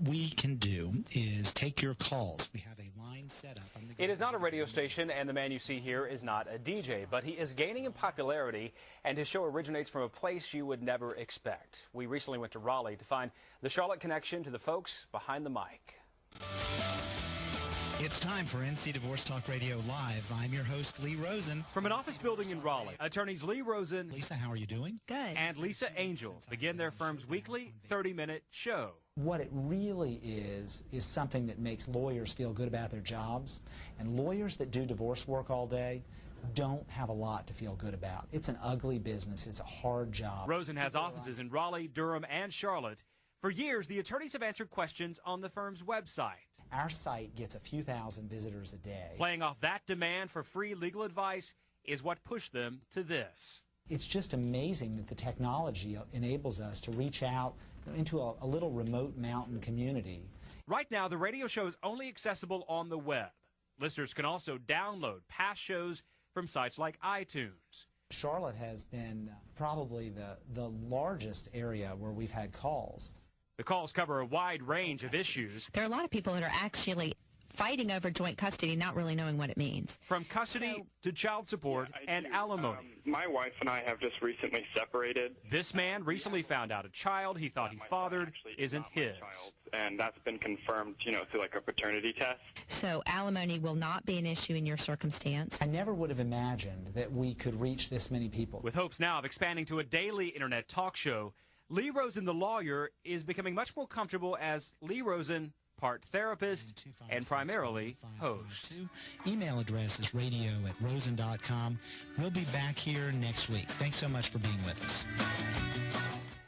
we can do is take your calls. We have a line set up. It is not a radio station, and the man you see here is not a DJ, but he is gaining in popularity, and his show originates from a place you would never expect. We recently went to Raleigh to find the Charlotte connection to the folks behind the mic. It's time for NC Divorce Talk Radio Live. I'm your host, Lee Rosen. From an office building in Raleigh, attorneys Lee Rosen, Lisa, how are you doing? Good. And Lisa Angel begin their firm's weekly 30-minute show. What it really is something that makes lawyers feel good about their jobs. And lawyers that do divorce work all day don't have a lot to feel good about. It's an ugly business. It's a hard job. Rosen has offices in Raleigh, Durham, and Charlotte. For years, the attorneys have answered questions on the firm's website. Our site gets a few thousand visitors a day. Playing off that demand for free legal advice is what pushed them to this. It's just amazing that the technology enables us to reach out into a little remote mountain community. Right now, the radio show is only accessible on the web. Listeners can also download past shows from sites like iTunes. Charlotte has been probably the largest area where we've had calls. The calls cover a wide range of issues. There are a lot of people that are actually fighting over joint custody, not really knowing what it means. From custody to child support and alimony. My wife and I have just recently separated. This man recently found out a child he thought he fathered isn't his. And that's been confirmed, through like a paternity test. So alimony will not be an issue in your circumstance. I never would have imagined that we could reach this many people. With hopes now of expanding to a daily internet talk show, Lee Rosen, the lawyer, is becoming much more comfortable as Lee Rosen, part therapist and primarily host. Email address is radio@rosen.com. We'll be back here next week. Thanks so much for being with us.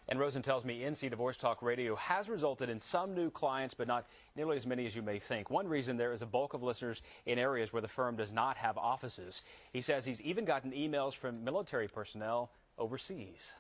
And Rosen tells me NC Divorce Talk Radio has resulted in some new clients, but not nearly as many as you may think. One reason there is a bulk of listeners in areas where the firm does not have offices. He says he's even gotten emails from military personnel overseas.